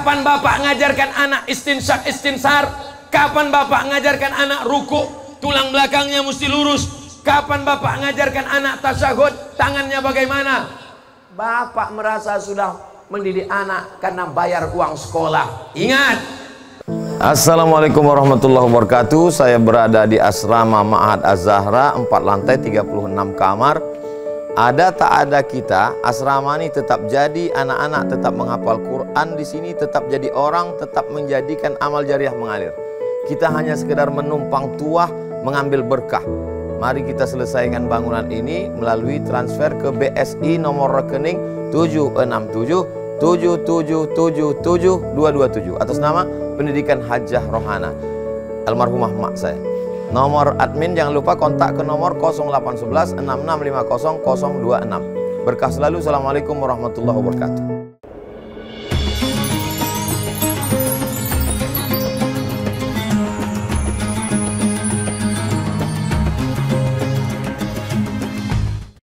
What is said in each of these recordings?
Kapan bapak ngajarkan anak istinsyak istinsar? Kapan bapak ngajarkan anak ruku, tulang belakangnya mesti lurus? Kapan bapak ngajarkan anak tasyahud, tangannya bagaimana? Bapak merasa sudah mendidik anak karena bayar uang sekolah. Ingat. Assalamualaikum warahmatullahi wabarakatuh. Saya berada di asrama Ma'had Az-Zahra, 4 lantai 36 kamar. Ada tak ada kita, asrama ini tetap jadi, anak-anak tetap menghafal Quran di sini, tetap jadi orang, tetap menjadikan amal jariah mengalir. Kita hanya sekedar menumpang tuah, mengambil berkah. Mari kita selesaikan bangunan ini melalui transfer ke BSI nomor rekening 76777772227 atas nama Pendidikan Hajah Rohana, almarhumah mak saya. Nomor admin jangan lupa kontak ke nomor 0811 6650 026. Berkah selalu. Assalamualaikum warahmatullahi wabarakatuh.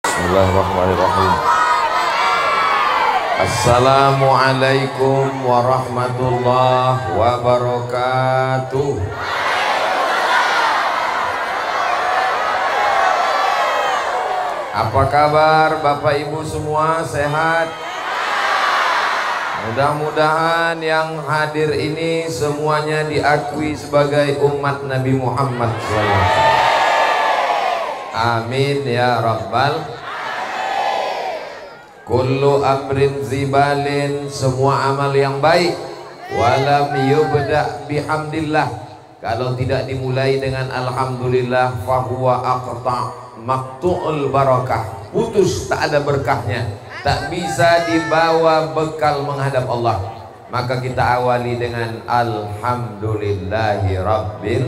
Bismillahirrahmanirrahim. Assalamualaikum warahmatullahi wabarakatuh. Apa kabar Bapak Ibu semua, sehat? Mudah-mudahan yang hadir ini semuanya diakui sebagai umat Nabi Muhammad SAW. Amin ya Rabbal. Kullu amrin zibalin, semua amal yang baik, walam yubda bihamdillah, kalau tidak dimulai dengan alhamdulillah, fahuwa aqta' maqtu'ul barakah, putus, tak ada berkahnya, tak bisa dibawa bekal menghadap Allah. Maka kita awali dengan alhamdulillahi rabbil.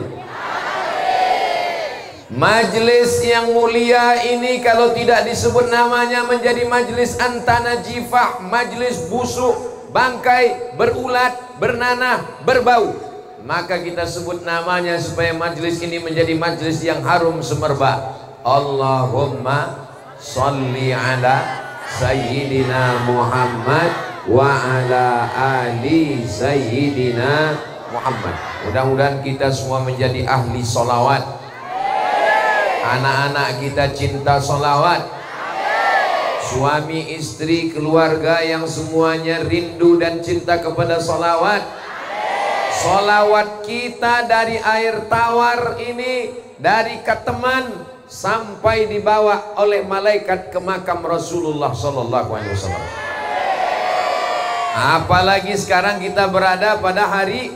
Majlis yang mulia ini kalau tidak disebut namanya menjadi majlis antanajifah, majlis busuk, bangkai, berulat, bernanah, berbau. Maka kita sebut namanya supaya majlis ini menjadi majlis yang harum semerbak. Allahumma salli ala sayyidina Muhammad wa ala ali sayyidina Muhammad. Mudah-mudahan kita semua menjadi ahli solawat. Anak-anak kita cinta solawat. Suami, istri, keluarga yang semuanya rindu dan cinta kepada solawat. Solawat kita dari air tawar ini, dari keteman sampai dibawa oleh malaikat ke makam Rasulullah Sallallahu Alaihi Wasallam. Apalagi sekarang kita berada pada hari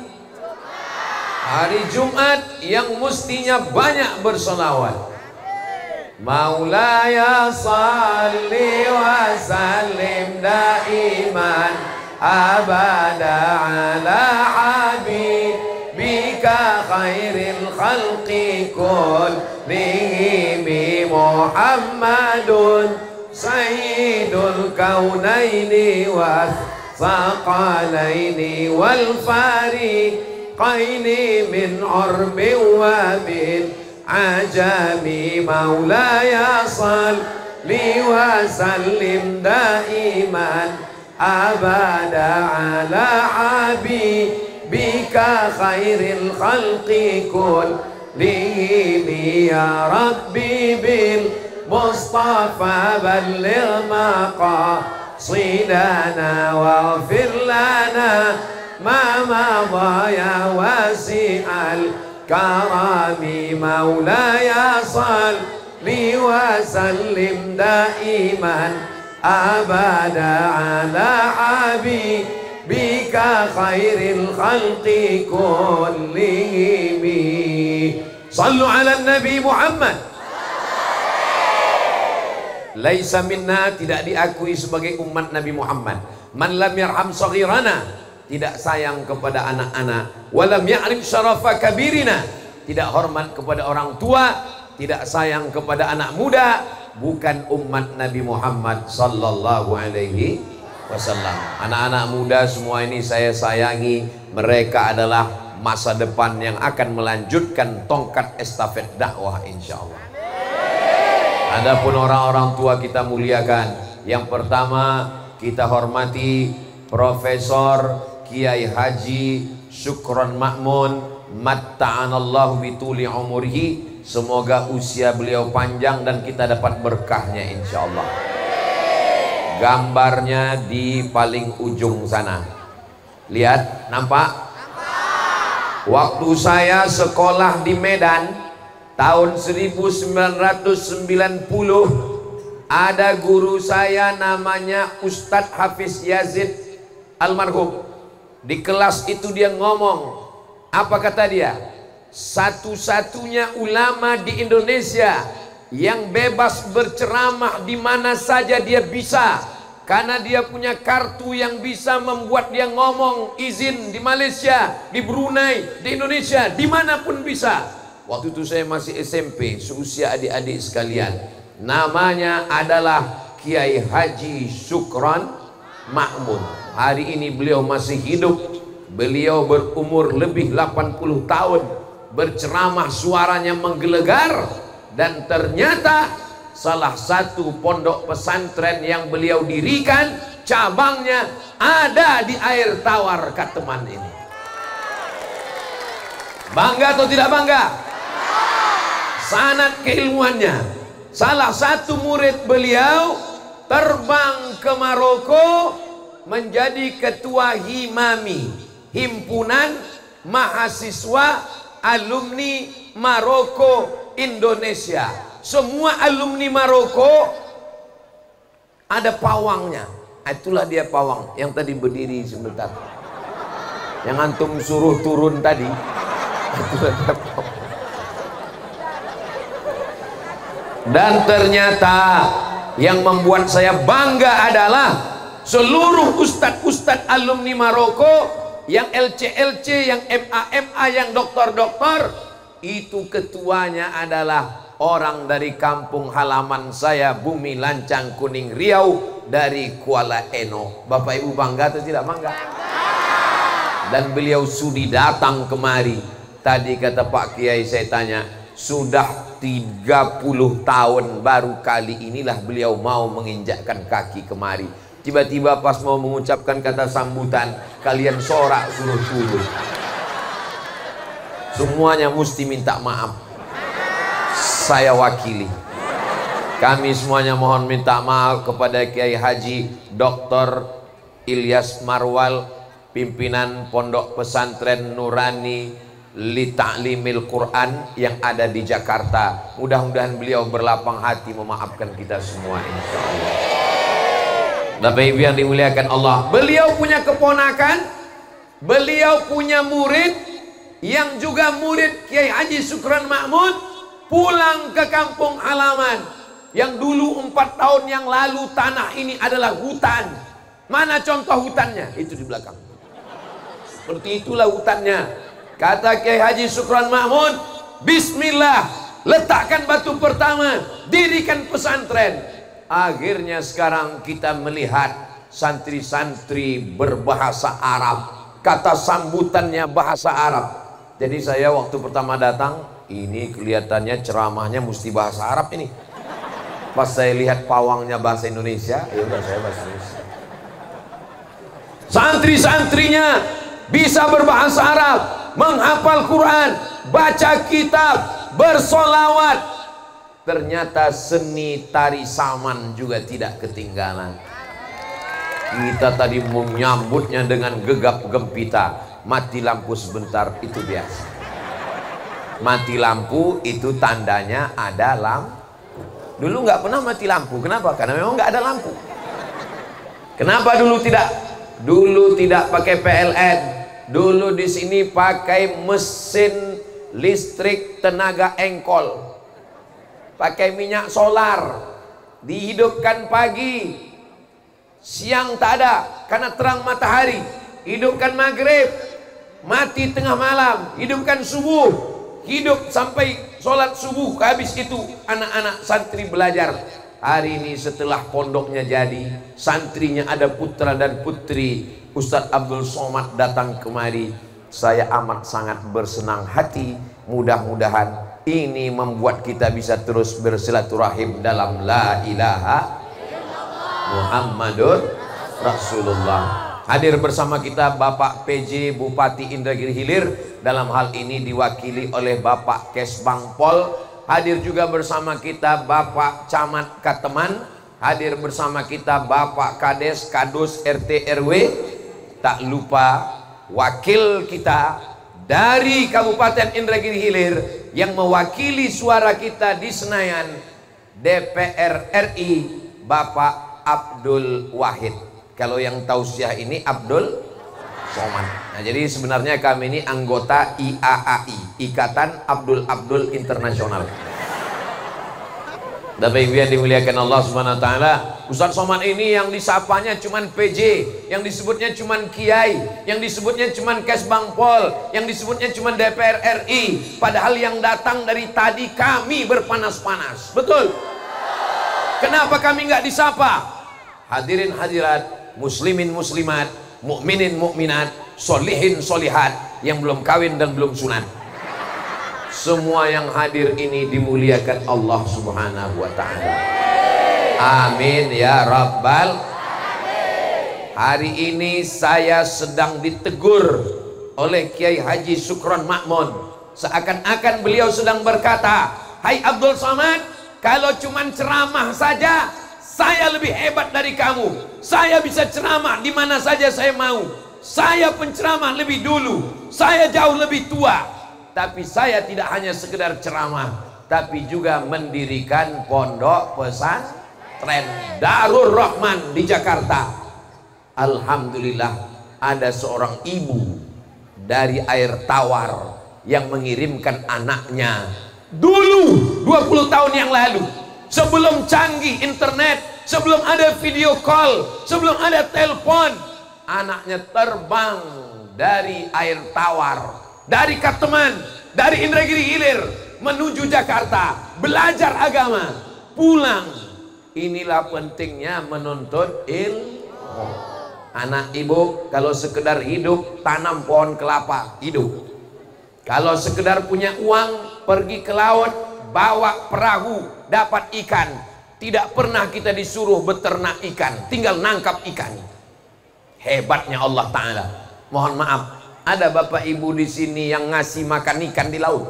Jumat yang mestinya banyak bersolawat. Maulaya salli wa sallim daiman abada ala habibika khairil khalqi kullihim Muhammadun sayyidul kaunaini was thaqalaini wal fariqaini min urbi wa min ajami. Maulaya salli wa sallim daiman abada ala habibika khairil khalqi kullihim ya rabbi bil mustafa balligh maqasidana waghfir lana ma madha ya wasi'al karami. Maulaya salli wa sallim daiman abada ala habibika khairil khalqi kullihim. Sallu ala Nabi Muhammad. Laisa minna, tidak diakui sebagai umat Nabi Muhammad, man lam yarham saghirana, tidak sayang kepada anak-anak, walam ya'rif syarafa kabirina, tidak hormat kepada orang tua, tidak sayang kepada anak muda, bukan umat Nabi Muhammad Sallallahu Alaihi Wasallam. Anak-anak muda semua ini saya sayangi, mereka adalah masa depan yang akan melanjutkan tongkat estafet dakwah insyaallah. Adapun orang-orang tua kita muliakan. Yang pertama kita hormati Profesor Kiai Haji Syukron Ma'mun matta'anallahu bituli umurhi, semoga usia beliau panjang dan kita dapat berkahnya insyaallah. Gambarnya di paling ujung sana, lihat, nampak? Waktu saya sekolah di Medan tahun 1990, ada guru saya namanya Ustadz Hafiz Yazid almarhum. Di kelas itu dia ngomong, apa kata dia? Satu-satunya ulama di Indonesia yang bebas berceramah di mana saja dia bisa, karena dia punya kartu yang bisa membuat dia ngomong izin di Malaysia, di Brunei, di Indonesia, dimanapun bisa. Waktu itu saya masih SMP, seusia adik-adik sekalian. Namanya adalah Kiai Haji Syukron Ma'mun. Hari ini beliau masih hidup. Beliau berumur lebih 80 tahun, berceramah suaranya menggelegar, dan ternyata salah satu pondok pesantren yang beliau dirikan, cabangnya ada di Air Tawar Kateman ini. Bangga atau tidak bangga? Sanad keilmuannya. Salah satu murid beliau terbang ke Maroko menjadi ketua HIMAMI, Himpunan Mahasiswa Alumni Maroko Indonesia. Semua alumni Maroko ada pawangnya. Itulah dia pawang yang tadi berdiri sebentar, yang antum suruh turun tadi. Itulah dia pawang. Dan ternyata yang membuat saya bangga adalah seluruh ustadz-ustadz alumni Maroko, yang LC-LC, yang MA-MA, yang doktor-doktor, itu ketuanya adalah orang dari kampung halaman saya, Bumi Lancang Kuning Riau, dari Kuala Eno. Bapak Ibu bangga atau tidak bangga? Dan beliau sudi datang kemari. Tadi kata Pak Kiai, saya tanya, sudah 30 tahun baru kali inilah beliau mau menginjakkan kaki kemari. Tiba-tiba pas mau mengucapkan kata sambutan, kalian sorak suruh turun. Semuanya mesti minta maaf. Saya wakili. Kami semuanya mohon minta maaf kepada Kiai Haji Dr. Ilyas Marwal, pimpinan Pondok Pesantren Nurani Li Ta'limil Quran yang ada di Jakarta. Mudah-mudahan beliau berlapang hati memaafkan kita semua insyaallah. Bapak Ibu yang dimuliakan Allah, beliau punya keponakan, beliau punya murid yang juga murid Kiai Haji Syukron Ma'mun, pulang ke kampung halaman yang dulu 4 tahun yang lalu tanah ini adalah hutan. Mana contoh hutannya? Itu di belakang. Seperti itulah hutannya. Kata Kiai Haji Syukron Ma'mun, bismillah, letakkan batu pertama, dirikan pesantren. Akhirnya sekarang kita melihat santri-santri berbahasa Arab. Kata sambutannya bahasa Arab. Jadi saya waktu pertama datang, ini kelihatannya ceramahnya mesti bahasa Arab ini. Pas saya lihat pawangnya bahasa Indonesia, ya udah saya bahasa Indonesia. Santri-santrinya bisa berbahasa Arab, menghafal Quran, baca kitab, bersolawat. Ternyata seni tari saman juga tidak ketinggalan. Kita tadi menyambutnya dengan gegap gempita. Mati lampu sebentar itu biasa. Mati lampu itu tandanya ada lampu. Dulu nggak pernah mati lampu. Kenapa? Karena memang nggak ada lampu. Kenapa dulu tidak? Dulu tidak pakai PLN. Dulu di sini pakai mesin listrik tenaga engkol. Pakai minyak solar, dihidupkan pagi, siang tak ada karena terang matahari, hidupkan maghrib, mati tengah malam, hidupkan subuh, hidup sampai sholat subuh. Habis itu anak-anak santri belajar. Hari ini setelah pondoknya jadi, santrinya ada putra dan putri, Ustadz Abdul Somad datang kemari. Saya amat sangat bersenang hati. Mudah-mudahan ini membuat kita bisa terus bersilaturahim dalam la ilaha Muhammadur Rasulullah. Hadir bersama kita Bapak PJ Bupati Indragiri Hilir, dalam hal ini diwakili oleh Bapak Kesbangpol. Hadir juga bersama kita Bapak Camat Kateman. Hadir bersama kita Bapak Kades, Kadus, RT RW. Tak lupa wakil kita dari Kabupaten Indragiri Hilir yang mewakili suara kita di Senayan, DPR RI, Bapak Abdul Wahid. Kalau yang tausiah ini Abdul Somad. Nah, jadi sebenarnya kami ini anggota IAAI, Ikatan Abdul Internasional. Bapak Ibu yang dimuliakan Allah Subhanahu wa taala, Ustaz Somad ini yang disapanya cuman PJ, yang disebutnya cuman Kiai, yang disebutnya cuman Kesbangpol, yang disebutnya cuman DPR RI, padahal yang datang dari tadi kami berpanas-panas. Betul? Kenapa kami nggak disapa? Hadirin hadirat, muslimin muslimat, mukminin mukminat, solihin solihat yang belum kawin dan belum sunat. Semua yang hadir ini dimuliakan Allah Subhanahu wa taala. Amin ya rabbal. Hari ini saya sedang ditegur oleh Kiai Haji Sukron Makmun. Seakan-akan beliau sedang berkata, "Hai Abdul Somad, kalau cuman ceramah saja saya lebih hebat dari kamu. Saya bisa ceramah di mana saja saya mau. Saya penceramah lebih dulu. Saya jauh lebih tua. Tapi saya tidak hanya sekedar ceramah, tapi juga mendirikan pondok pesantren Darur Rahman di Jakarta. Alhamdulillah, ada seorang ibu dari Air Tawar yang mengirimkan anaknya dulu 20 tahun yang lalu, sebelum canggih internet, sebelum ada video call, sebelum ada telepon, anaknya terbang dari Air Tawar, dari Kateman, dari Indragiri Hilir menuju Jakarta, belajar agama, pulang. Inilah pentingnya menuntut ilmu. Anak ibu kalau sekedar hidup, tanam pohon kelapa, hidup. Kalau sekedar punya uang, pergi ke laut, bawa perahu, dapat ikan. Tidak pernah kita disuruh beternak ikan, tinggal nangkap ikan. Hebatnya Allah Ta'ala. Mohon maaf, ada bapak ibu di sini yang ngasih makan ikan di laut?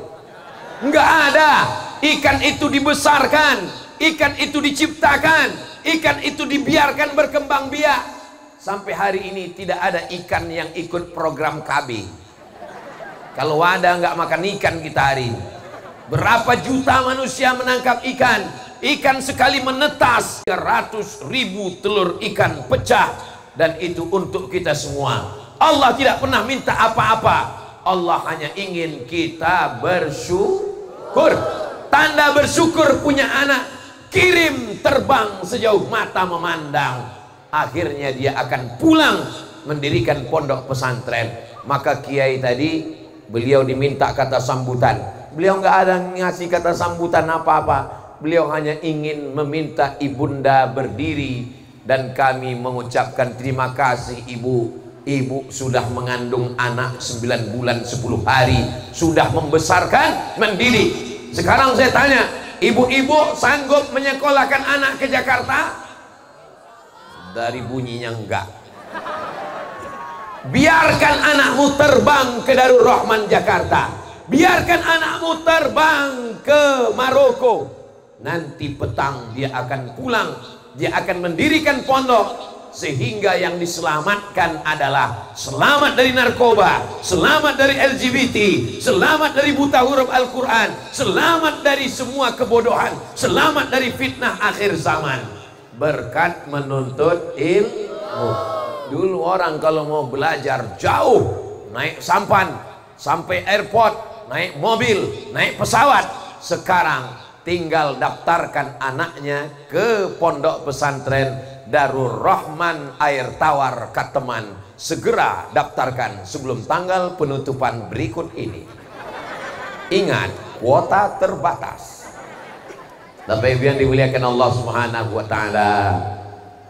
Enggak ada. Ikan itu dibesarkan, ikan itu diciptakan, ikan itu dibiarkan berkembang biak. Sampai hari ini tidak ada ikan yang ikut program KB. Kalau ada nggak makan ikan kita hari ini. Berapa juta manusia menangkap ikan? Ikan sekali menetas 300.000 telur ikan pecah, dan itu untuk kita semua. Allah tidak pernah minta apa-apa. Allah hanya ingin kita bersyukur. Tanda bersyukur punya anak, kirim terbang sejauh mata memandang. Akhirnya dia akan pulang mendirikan pondok pesantren. Maka Kiai tadi, beliau diminta kata sambutan. Beliau nggak ada ngasih kata sambutan apa-apa. Beliau hanya ingin meminta ibunda berdiri, dan kami mengucapkan terima kasih ibu. Ibu sudah mengandung anak 9 bulan 10 hari, sudah membesarkan, mendidik. Sekarang saya tanya, ibu-ibu sanggup menyekolahkan anak ke Jakarta? Dari bunyinya enggak. Biarkan anakmu terbang ke Darur Rahman Jakarta, biarkan anakmu terbang ke Maroko. Nanti petang dia akan pulang, dia akan mendirikan pondok, sehingga yang diselamatkan adalah selamat dari narkoba, selamat dari LGBT, selamat dari buta huruf Al-Quran, selamat dari semua kebodohan, selamat dari fitnah akhir zaman, berkat menuntut ilmu. Dulu orang kalau mau belajar jauh, naik sampan sampai airport, naik mobil, naik pesawat. Sekarang tinggal daftarkan anaknya ke pondok pesantren Darur Rahman Air Tawar Kateman. Segera daftarkan sebelum tanggal penutupan berikut ini. Ingat, kuota terbatas. Bapak Ibu yang dimuliakan Allah Subhanahu wa taala,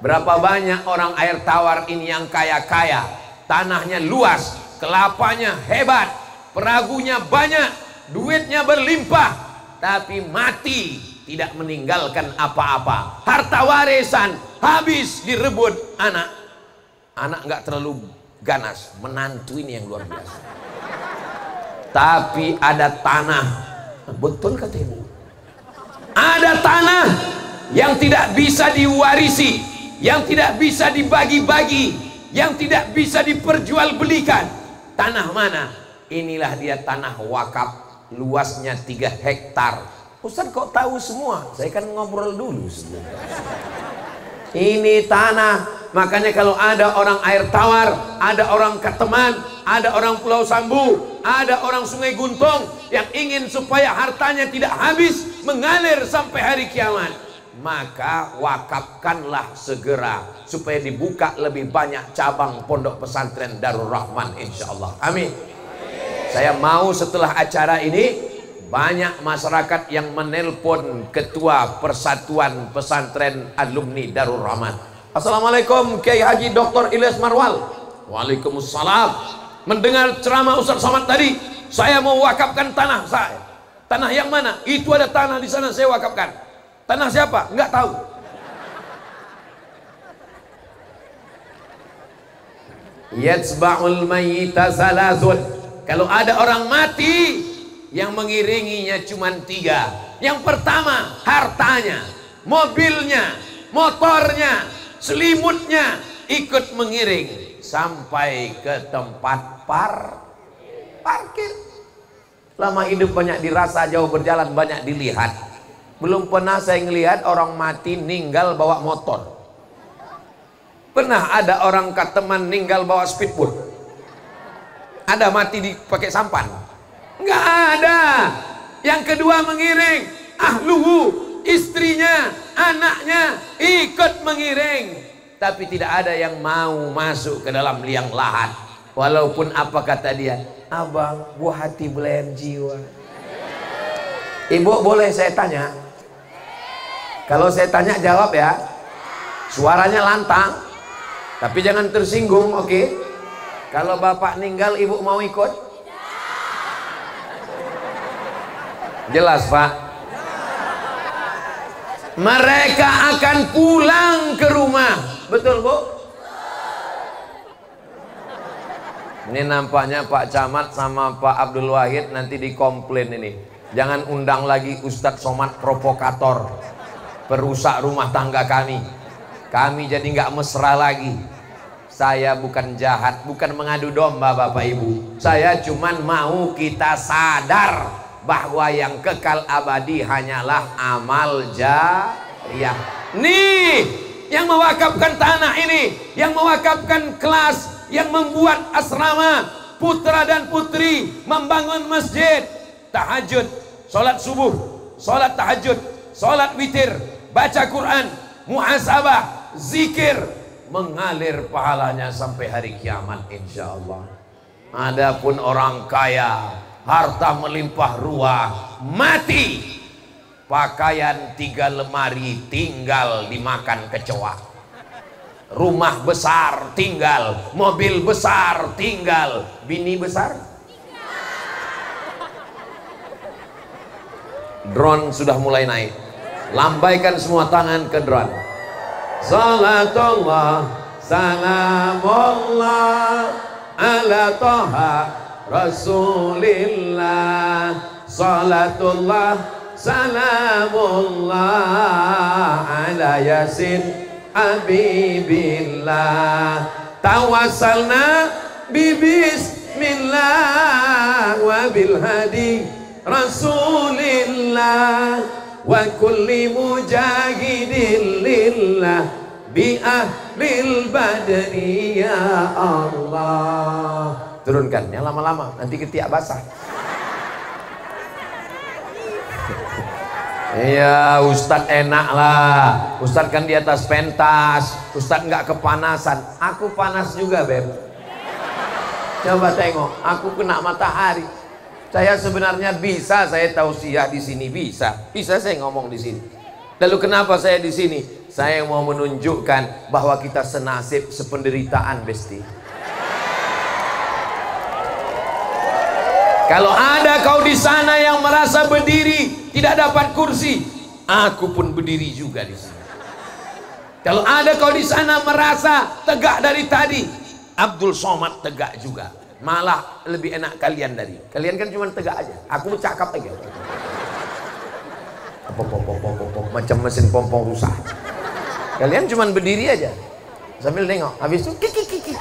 berapa banyak orang Air Tawar ini yang kaya-kaya, tanahnya luas, kelapanya hebat, peragunya banyak, duitnya berlimpah, tapi mati tidak meninggalkan apa-apa. Harta warisan habis direbut anak. Anak nggak terlalu ganas, menantu ini yang luar biasa. Tapi ada tanah, betul kata ibu. Ada tanah yang tidak bisa diwarisi, yang tidak bisa dibagi-bagi, yang tidak bisa diperjualbelikan. Tanah mana? Inilah dia tanah wakaf, luasnya 3 hektar. Ustaz kok tahu semua? Saya kan ngobrol dulu sebelumnya. Ini tanah. Makanya kalau ada orang air tawar, ada orang Kateman, ada orang Pulau Sambu, ada orang Sungai Guntung yang ingin supaya hartanya tidak habis mengalir sampai hari kiamat, maka wakafkanlah segera supaya dibuka lebih banyak cabang pondok pesantren Darul Rahman insyaallah. Amin. Saya mau setelah acara ini banyak masyarakat yang menelpon ketua Persatuan Pesantren Alumni Darul Rahman. Assalamualaikum Kiai Haji Dr. Ilyas Marwal. Waalaikumsalam. Mendengar ceramah Ustaz Somad tadi, saya mau wakafkan tanah saya. Tanah yang mana? Itu ada tanah di sana saya wakafkan. Tanah siapa? Enggak tahu. Yatsba'ul mayyita salasun. Kalau ada orang mati, yang mengiringinya cuma 3. Yang pertama, hartanya, mobilnya, motornya, selimutnya ikut mengiring sampai ke tempat parkir. Lama hidup banyak dirasa, jauh berjalan banyak dilihat. Belum pernah saya ngelihat orang mati ninggal bawa motor. Pernah ada orang Kateman ninggal bawa speedboat? Ada mati dipakai sampan? Enggak ada. Yang kedua mengiring, ahluhu, istrinya, anaknya ikut mengiring. Tapi tidak ada yang mau masuk ke dalam liang lahat. Walaupun apa kata dia, abang buah hati belayan jiwa. Ibu boleh saya tanya? Kalau saya tanya jawab ya. Suaranya lantang, tapi jangan tersinggung, oke? Kalau bapak meninggal ibu mau ikut? Jelas pak? Mereka akan pulang ke rumah. Betul bu? Ini nampaknya Pak Camat sama Pak Abdul Wahid nanti dikomplain ini. Jangan undang lagi Ustadz Somad provokator, perusak rumah tangga kami. Kami jadi nggak mesra lagi. Saya bukan jahat, bukan mengadu domba Bapak Ibu. Saya cuman mau kita sadar bahwa yang kekal abadi hanyalah amal jariyah. Nih, yang mewakafkan tanah ini, yang mewakafkan kelas, yang membuat asrama, putra dan putri, membangun masjid, tahajud, sholat subuh, sholat tahajud, sholat witir, baca Quran, muhasabah, zikir, mengalir pahalanya sampai hari kiamat insyaallah. Adapun orang kaya, harta melimpah ruah, mati, pakaian 3 lemari tinggal dimakan kecoa. Rumah besar tinggal, mobil besar tinggal, bini besar. Drone sudah mulai naik. Lambaikan semua tangan ke drone. Salatullah, salamullah ala toha Rasulillah. Salatullah, salamullah ala Yasin Habibillah. Tawassalna bibismillah wa bilhadi Rasulillah wa kulli mujahidin lillah bi ahlil badri ya Allah. Turunkan ya lama-lama nanti ketiak basah. Iya Ustadz enak lah. Ustadz kan di atas pentas. Ustadz nggak kepanasan. Aku panas juga Beb. Coba tengok, aku kena matahari. Saya sebenarnya bisa saya tausiah di sini, bisa saya ngomong di sini. Lalu kenapa saya di sini? Saya mau menunjukkan bahwa kita senasib sependeritaan Besti. Kalau ada kau di sana yang merasa berdiri tidak dapat kursi, aku pun berdiri juga di sini. Kalau ada kau di sana merasa tegak dari tadi, Abdul Somad tegak juga. Malah lebih enak kalian dari. Kalian kan cuma tegak aja. Aku cakap aja. Macam mesin pompong rusak. Kalian cuma berdiri aja sambil nengok. Habis itu kiki.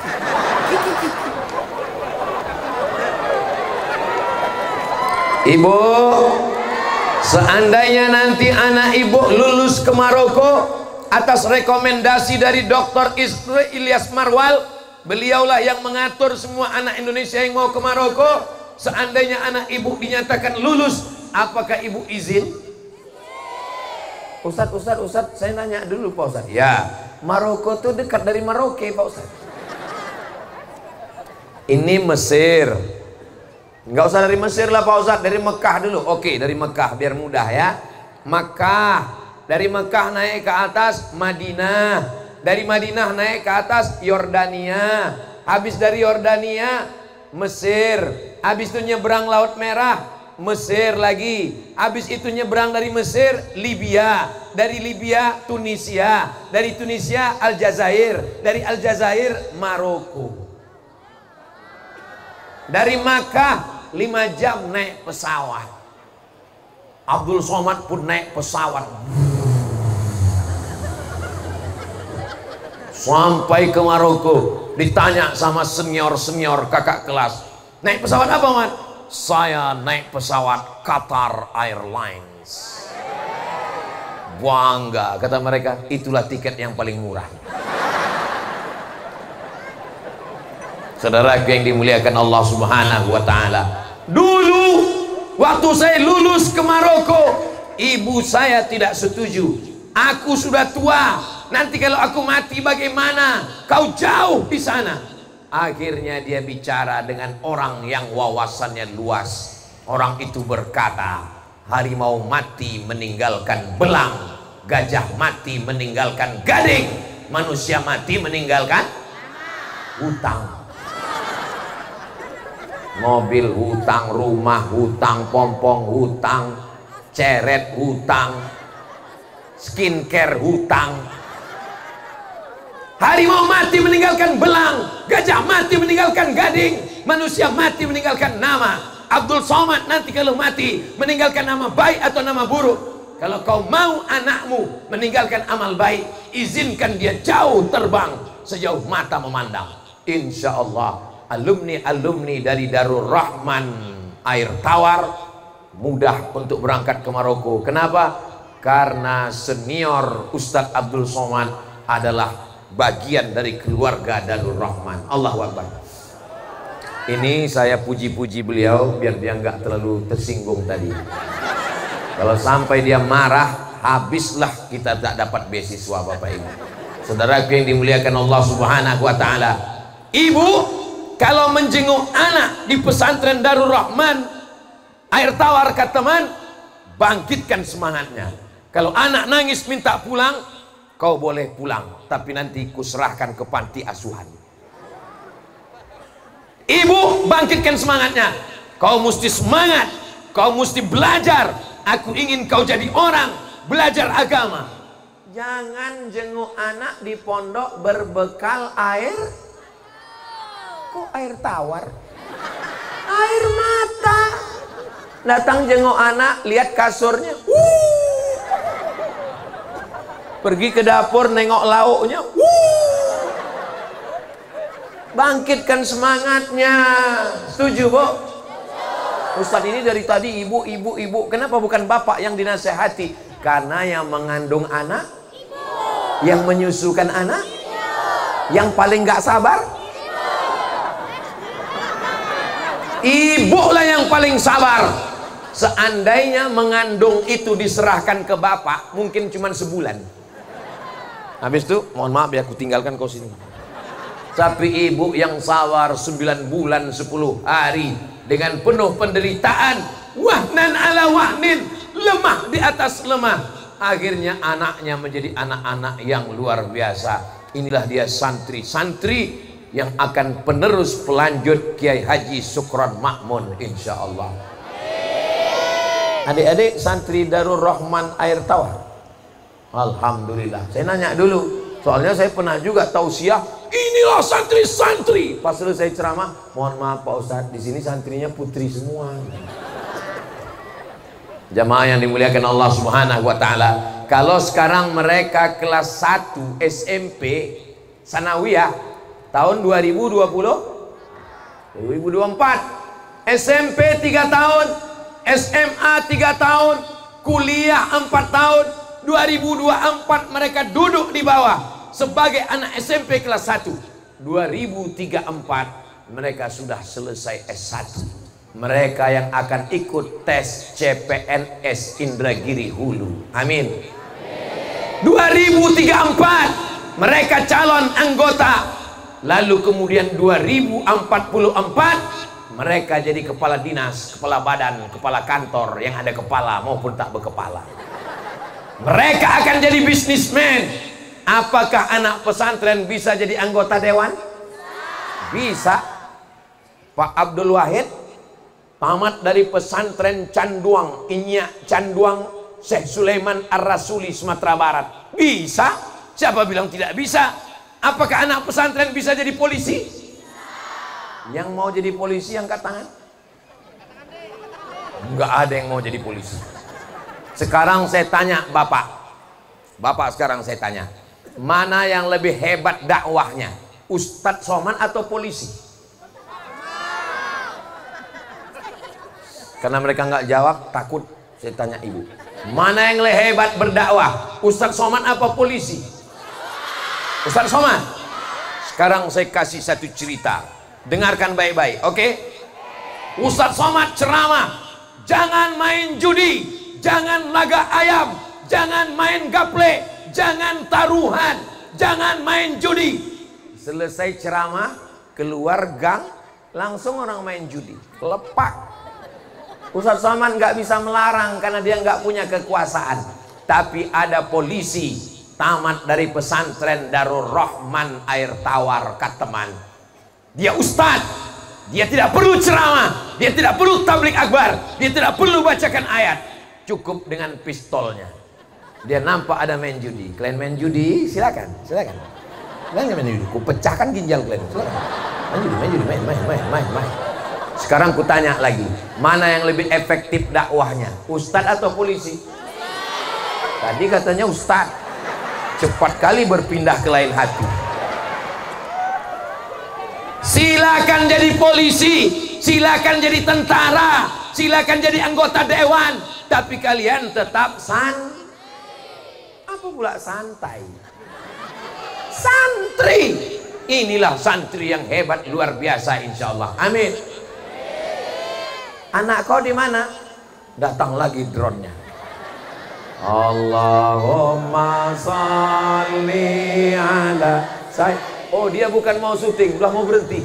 Ibu, seandainya nanti anak ibu lulus ke Maroko atas rekomendasi dari Dr. Ilyas Marwal, beliaulah yang mengatur semua anak Indonesia yang mau ke Maroko. Seandainya anak ibu dinyatakan lulus, apakah ibu izin? Ustadz, saya nanya dulu Pak Ustadz. Ya, Maroko tuh dekat dari Maroke Pak Ustadz. Ini Mesir. Nggak usah dari Mesir lah Pak Ustadz, dari Mekah dulu. Oke, dari Mekah biar mudah ya. Mekah. Dari Mekah naik ke atas Madinah, dari Madinah naik ke atas Yordania, habis dari Yordania Mesir, habis itu nyebrang Laut Merah Mesir lagi, habis itu nyebrang dari Mesir Libya, dari Libya Tunisia, dari Tunisia Aljazair, dari Aljazair Maroko. Dari Makkah 5 jam naik pesawat. Abdul Somad pun naik pesawat sampai ke Maroko. Ditanya sama senior kakak kelas, naik pesawat apa Mat? Saya naik pesawat Qatar Airlines. Bangga kata mereka, itulah tiket yang paling murah. Saudara yang dimuliakan Allah Subhanahu wa taala, dulu waktu saya lulus ke Maroko, ibu saya tidak setuju. Aku sudah tua, nanti kalau aku mati bagaimana? Kau jauh di sana. Akhirnya dia bicara dengan orang yang wawasannya luas. Orang itu berkata, harimau mati meninggalkan belang, gajah mati meninggalkan gading, manusia mati meninggalkan hutang. Mobil hutang, rumah hutang, pompong hutang, ceret hutang, skincare hutang. Harimau mati meninggalkan belang, gajah mati meninggalkan gading, manusia mati meninggalkan nama. Abdul Somad nanti kalau mati meninggalkan nama baik atau nama buruk. Kalau kau mau anakmu meninggalkan amal baik, izinkan dia jauh terbang sejauh mata memandang. Insya Allah alumni dari Darul Rahman Air Tawar mudah untuk berangkat ke Maroko. Kenapa? Karena senior Ustadz Abdul Somad adalah bagian dari keluarga Darul Rahman. Allahu Akbar. Ini saya puji-puji beliau biar dia nggak terlalu tersinggung tadi. Kalau sampai dia marah, habislah kita tak dapat beasiswa Bapak Ibu. Saudaraku yang dimuliakan Allah Subhanahu wa taala. Ibu kalau menjenguk anak di pesantren Darul Rahman Air Tawar Kateman, bangkitkan semangatnya. Kalau anak nangis minta pulang, kau boleh pulang, tapi nanti kuserahkan ke panti asuhan. Ibu bangkitkan semangatnya. Kau mesti semangat, kau mesti belajar. Aku ingin kau jadi orang, belajar agama. Jangan jenguk anak di pondok berbekal air. Kok air tawar? Air mata. Datang jenguk anak, lihat kasurnya. Pergi ke dapur nengok lauknya. Bangkitkan semangatnya. Setuju, Bu? Ustadz ini dari tadi ibu. Kenapa bukan bapak yang dinasehati? Karena yang mengandung anak, yang menyusukan anak, yang paling gak sabar, ibu lah yang paling sabar. Seandainya mengandung itu diserahkan ke bapak, mungkin cuma sebulan. Habis itu, mohon maaf ya, aku tinggalkan kau sini. Tapi ibu yang sabar 9 bulan 10 hari dengan penuh penderitaan, wahnan ala wahnin, lemah di atas lemah, akhirnya anaknya menjadi anak-anak yang luar biasa. Inilah dia santri-santri yang akan penerus pelanjut Kiai Haji Sukron Makmun, insya Allah. Adik-adik santri Darul Rahman Air Tawar, alhamdulillah. Saya nanya dulu, Soalnya saya pernah juga tausiah, inilah santri-santri. Pas selesai ceramah, mohon maaf Pak Ustadz, di sini santrinya putri semua. Jamaah yang dimuliakan Allah Subhanahu wa taala. Kalau sekarang mereka kelas 1 SMP Sanawiyah tahun 2024, SMP 3 tahun, SMA 3 tahun, kuliah 4 tahun, 2024 mereka duduk di bawah sebagai anak SMP kelas 1. 2034 mereka sudah selesai S1. Mereka yang akan ikut tes CPNS Indragiri Hulu. Amin. 2034 mereka calon anggota. Lalu kemudian 2044 mereka jadi kepala dinas, kepala badan, kepala kantor yang ada kepala maupun tak berkepala. Mereka akan jadi bisnismen. Apakah anak pesantren bisa jadi anggota dewan? Bisa. Pak Abdul Wahid tamat dari pesantren Canduang, Inyak Canduang, Syekh Sulaiman Ar-Rasuli Sumatera Barat. Bisa. Siapa bilang tidak bisa? Apakah anak pesantren bisa jadi polisi? Yang mau jadi polisi angkat tangan. Enggak ada yang mau jadi polisi. Sekarang saya tanya Bapak. Bapak sekarang saya tanya, mana yang lebih hebat dakwahnya? Ustadz Somad atau polisi? Karena mereka nggak jawab, takut saya tanya ibu. Mana yang lebih hebat berdakwah? Ustadz Somad apa polisi? Ustadz Somad. Sekarang saya kasih satu cerita. Dengarkan baik-baik, oke? Ustadz Somad ceramah. Jangan main judi, jangan laga ayam, jangan main gaple, jangan taruhan, jangan main judi. Selesai ceramah, keluar gang, langsung orang main judi. Lepak. Ustadz Somad nggak bisa melarang karena dia nggak punya kekuasaan. Tapi ada polisi tamat dari pesantren Darul Rahman Air Tawar Kateman. Dia ustadz, dia tidak perlu ceramah, dia tidak perlu tablik akbar, dia tidak perlu bacakan ayat, cukup dengan pistolnya. Dia nampak ada main judi. Kalian main judi, silakan, silakan. Kalian main judi, ku pecahkan ginjal kalian. Silakan. Main judi, main. Sekarang kutanya lagi, mana yang lebih efektif dakwahnya? Ustadz atau polisi? Tadi katanya ustadz. Cepat kali berpindah ke lain hati. Silakan jadi polisi, silakan jadi tentara, silakan jadi anggota dewan, tapi kalian tetap apa pula santai? Santri. Inilah santri yang hebat luar biasa insyaallah. Amin. Anak kau di mana? Datang lagi drone-nya. Allahumma sholli ala sayyidina. Oh, dia bukan mau syuting, udah mau berhenti.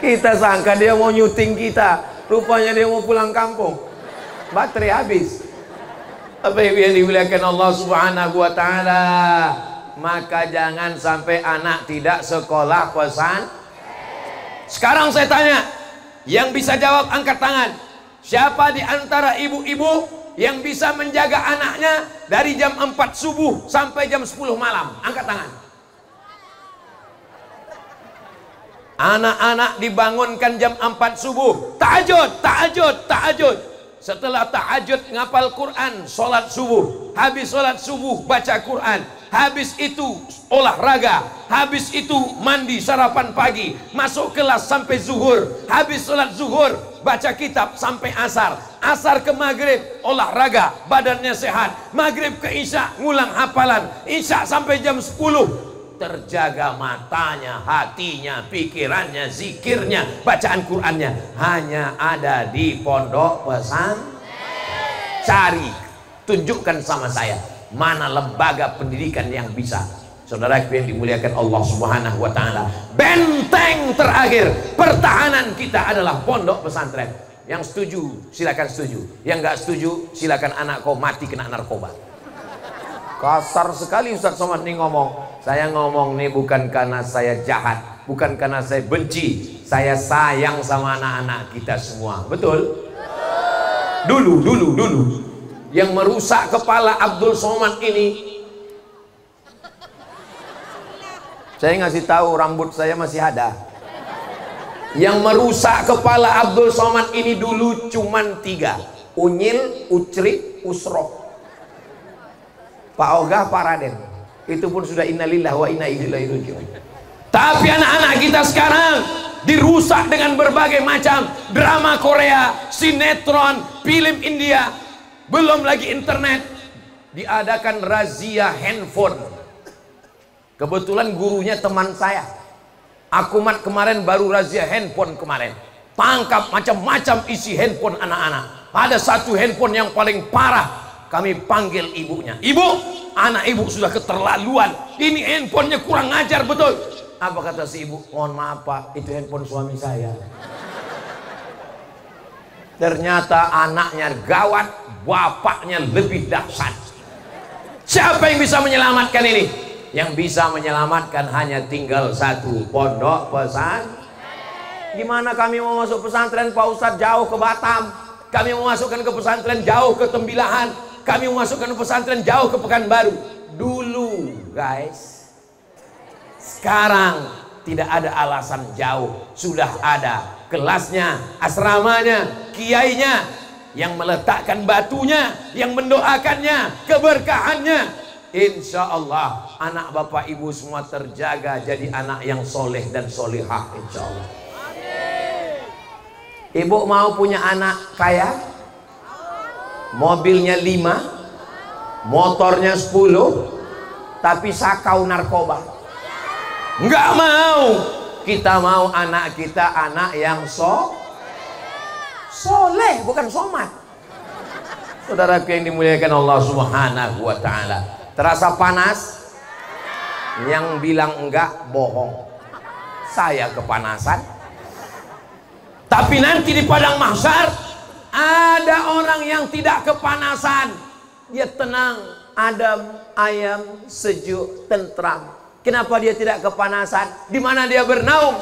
Kita sangka dia mau nyuting kita, rupanya dia mau pulang kampung. Baterai habis. Apa yang dimuliakan Allah Subhanahu wa taala? Maka jangan sampai anak tidak sekolah pesan. Sekarang saya tanya, yang bisa jawab angkat tangan. Siapa di antara ibu-ibu yang bisa menjaga anaknya dari jam 4 subuh sampai jam 10 malam? Angkat tangan. Anak-anak dibangunkan jam 4 subuh, tahajud. Setelah tahajud ngapal Quran, sholat subuh. Habis sholat subuh baca Quran. Habis itu olahraga. Habis itu mandi sarapan pagi. Masuk kelas sampai zuhur. Habis sholat zuhur baca kitab sampai asar. Asar ke maghrib olahraga, badannya sehat. Maghrib ke isya ngulang hafalan. Isya sampai jam 10. Terjaga matanya, hatinya, pikirannya, zikirnya, bacaan Qur'annya hanya ada di pondok pesantren. Cari, tunjukkan sama saya mana lembaga pendidikan yang bisa. Saudara yang dimuliakan Allah Subhanahu wa taala, benteng terakhir pertahanan kita adalah pondok pesantren. Yang setuju silakan setuju, yang nggak setuju silakan anak kau mati kena narkoba. Kasar sekali Ustadz Somad nih ngomong. Saya ngomong nih bukan karena saya jahat, bukan karena saya benci, saya sayang sama anak-anak kita semua. Betul? Dulu yang merusak kepala Abdul Somad ini. Saya ngasih tahu rambut saya masih ada. Yang merusak kepala Abdul Somad ini dulu cuman 3: Unyil, Ucrit, Usroh. Pak Ogah, Pak Raden. Itu pun sudah innalillahi wa inna ilaihi raji'un. Tapi anak-anak kita sekarang dirusak dengan berbagai macam drama Korea, sinetron, film India, belum lagi internet. Diadakan razia handphone. Kebetulan gurunya teman saya. Akumat kemarin baru razia handphone kemarin. Tangkap macam-macam isi handphone anak-anak. Ada satu handphone yang paling parah. Kami panggil ibunya. Ibu, anak ibu sudah keterlaluan. Ini handphonenya kurang ajar betul. Apa kata si ibu? Mohon maaf Pak, itu handphone suami saya. Ternyata anaknya gawat, bapaknya lebih dahsyat. Siapa yang bisa menyelamatkan ini? Yang bisa menyelamatkan hanya tinggal satu: pondok pesantren. Gimana kami mau masuk pesantren Pak Ustadz, jauh ke Batam. Kami mau masukkan ke pesantren jauh ke Tembilahan. Kami mau masukkan ke pesantren jauh ke Pekanbaru. Dulu guys. Sekarang tidak ada alasan jauh. Sudah ada kelasnya, asramanya, kiainya, yang meletakkan batunya, yang mendoakannya, keberkahannya. Insya Allah anak bapak ibu semua terjaga jadi anak yang soleh dan solihah, insya Allah. Ibu mau punya anak kaya, mobilnya 5, motornya 10, tapi sakau narkoba? Enggak mau. Kita mau anak kita anak yang soleh, bukan somat. Saudaraku yang dimuliakan Allah Subhanahu wa ta'ala. Terasa panas? Yang bilang enggak bohong. Saya kepanasan. Tapi nanti di padang mahsyar ada orang yang tidak kepanasan. Dia tenang, adem, ayam, sejuk, tentram. Kenapa dia tidak kepanasan? Di mana dia bernaung?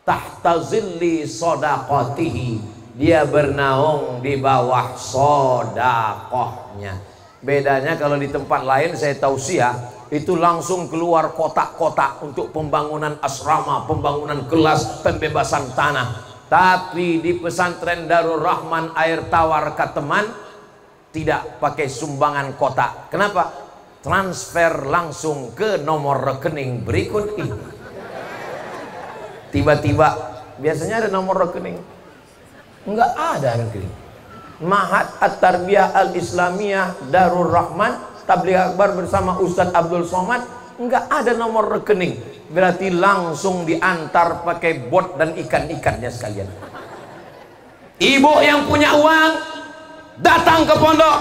Tahta zilli shadaqatihi. Dia bernaung di bawah sodakohnya. Bedanya kalau di tempat lain saya tausiah, itu langsung keluar kotak-kotak untuk pembangunan asrama, pembangunan kelas, pembebasan tanah. Tapi di pesantren Darul Rahman Air Tawar Kateman tidak pakai sumbangan kotak. Kenapa? Transfer langsung ke nomor rekening berikut ini. Tiba-tiba, biasanya ada nomor rekening, enggak ada rekening. Mahat At-Tarbiyah Al-Islamiyah Darul Rahman Tabligh Akbar bersama Ustadz Abdul Somad, enggak ada nomor rekening. Berarti langsung diantar pakai bot dan ikan-ikannya sekalian. Ibu yang punya uang datang ke pondok,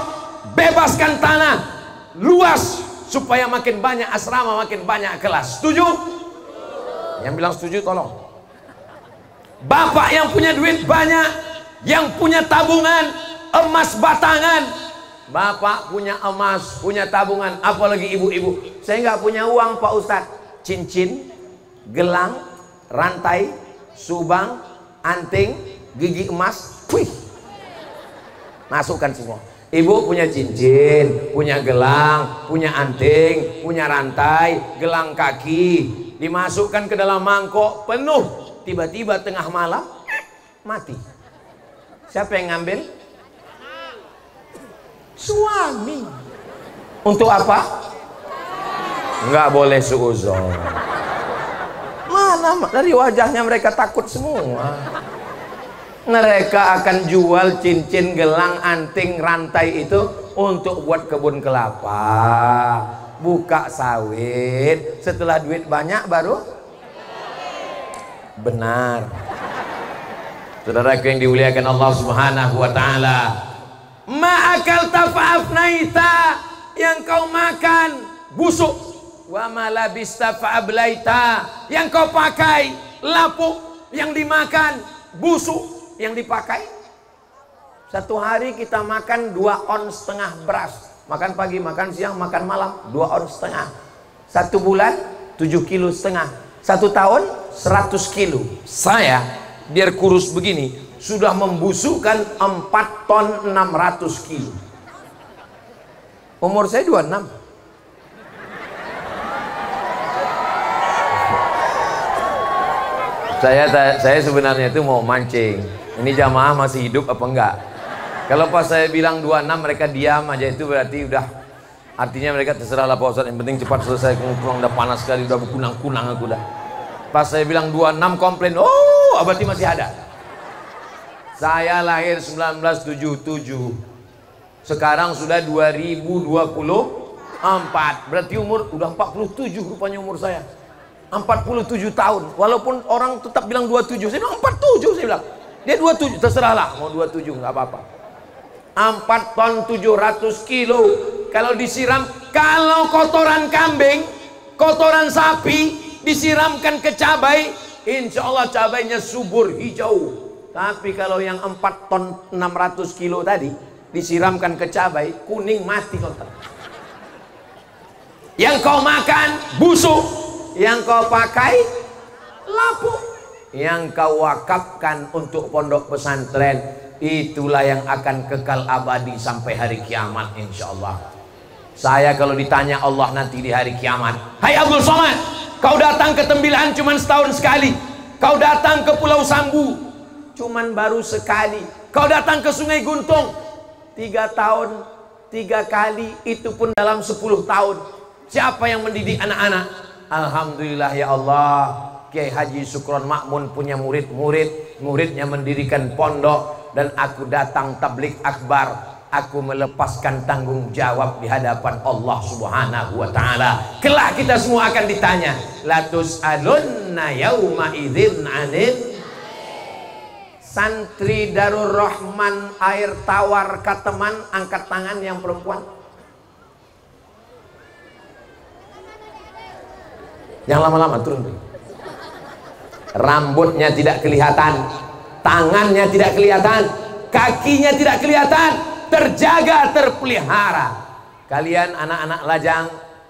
bebaskan tanah luas supaya makin banyak asrama, makin banyak kelas. Setuju? Yang bilang setuju tolong. Bapak yang punya duit banyak, yang punya tabungan emas batangan. Bapak punya emas, punya tabungan, apalagi ibu-ibu. Saya nggak punya uang Pak Ustadz. Cincin, gelang, rantai, subang, anting, gigi emas, wih, masukkan semua. Ibu punya cincin, punya gelang, punya anting, punya rantai, gelang kaki, dimasukkan ke dalam mangkok penuh. Tiba-tiba tengah malam mati. Siapa yang ngambil? Suami. Untuk apa? Enggak boleh suuzon. Mana dari wajahnya mereka takut semua. Mereka akan jual cincin, gelang, anting, rantai itu untuk buat kebun kelapa, buka sawit. Setelah duit banyak baru benar. Saudaraku yang dimuliakan Allah Subhanahu wa ta'ala, ma'akal tafa'afnaita, yang kau makan busuk, wa malabista fa'ablaita, yang kau pakai lapuk, yang dimakan busuk, yang dipakai. Satu hari kita makan 2,5 ons beras, makan pagi, makan siang, makan malam, 2,5 ons. 1 bulan 7,5 kilo. 1 tahun 100 kilo. Saya biar kurus begini sudah membusukkan 4 ton 600 kilo. Umur saya 26. Saya sebenarnya itu mau mancing. Ini jamaah masih hidup apa enggak? Kalau pas saya bilang 26 mereka diam aja, itu berarti udah, artinya mereka terserah lah Pak Ustadz, yang penting cepat selesai, kurang udah panas sekali, udah berkunang-kunang aku dah. Pas saya bilang 26 komplain, oh berarti masih ada. Saya lahir 1977, sekarang sudah 2024, berarti umur udah 47 rupanya umur saya. 47 tahun, walaupun orang tetap bilang 27, saya bilang 47, saya bilang dia 27, terserahlah mau 27 nggak apa-apa. 4 ton 700 kilo kalau disiram, kalau kotoran kambing, kotoran sapi disiramkan ke cabai, insya Allah cabainya subur hijau. Tapi kalau yang 4 ton 600 kilo tadi disiramkan ke cabai, kuning mati kotor. Yang kau makan busuk, yang kau pakai lapuk, yang kau wakafkan untuk pondok pesantren, itulah yang akan kekal abadi sampai hari kiamat insya Allah. Saya kalau ditanya Allah nanti di hari kiamat, hai Abdul Somad, kau datang ke Tembilahan cuman setahun sekali, kau datang ke Pulau Sambu cuman baru sekali, kau datang ke Sungai Guntung 3 tahun 3 kali, itu pun dalam 10 tahun. Siapa yang mendidik anak-anak? Alhamdulillah ya Allah, Kiai Haji Sukron Makmun punya murid-murid, muridnya mendirikan pondok, dan aku datang tablik akbar, aku melepaskan tanggung jawab di hadapan Allah Subhanahu wa taala. Kelak kita semua akan ditanya, latus alunna yauma idzin anin. Santri Darul Rahman Air Tawar Kateman, angkat tangan yang perempuan. Yang lama-lama turun. Rambutnya tidak kelihatan, tangannya tidak kelihatan, kakinya tidak kelihatan, terjaga, terpelihara. Kalian anak-anak lajang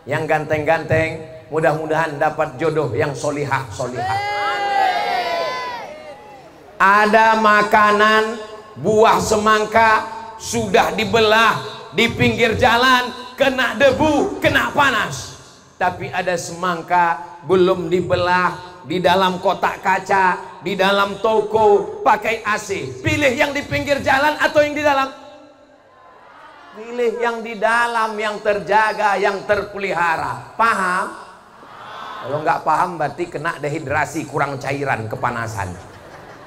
yang ganteng-ganteng, mudah-mudahan dapat jodoh yang solihah, solihah. Ada makanan buah semangka sudah dibelah di pinggir jalan, kena debu, kena panas. Tapi ada semangka belum dibelah, di dalam kotak kaca, di dalam toko, pakai AC. Pilih yang di pinggir jalan atau yang di dalam? Pilih yang di dalam, yang terjaga, yang terpelihara. Paham? Kalau nggak paham berarti kena dehidrasi, kurang cairan, kepanasan.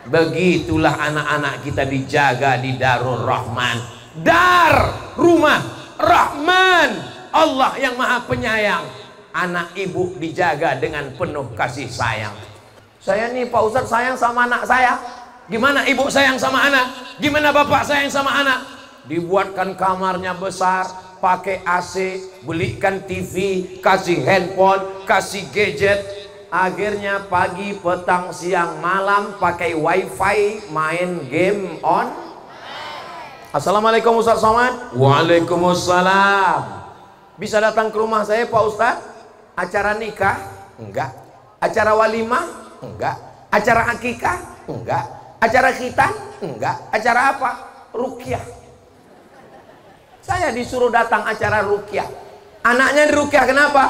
Begitulah anak-anak kita dijaga di Darul Rahman. Dar, rumah, Rahman, Allah yang maha penyayang. Anak ibu dijaga dengan penuh kasih sayang. Saya nih Pak Ustadz sayang sama anak saya. Gimana ibu sayang sama anak? Gimana bapak sayang sama anak? Dibuatkan kamarnya besar, pakai AC, belikan TV, kasih handphone, kasih gadget. Akhirnya pagi, petang, siang, malam pakai wifi, main game on. Assalamualaikum Ustadz Somad. Waalaikumsalam. Bisa datang ke rumah saya Pak Ustadz? Acara nikah? Enggak. Acara walimah? Enggak. Acara akikah? Enggak. Acara khitan? Enggak. Acara apa? Ruqyah. Saya disuruh datang acara ruqyah. Anaknya di ruqyah kenapa?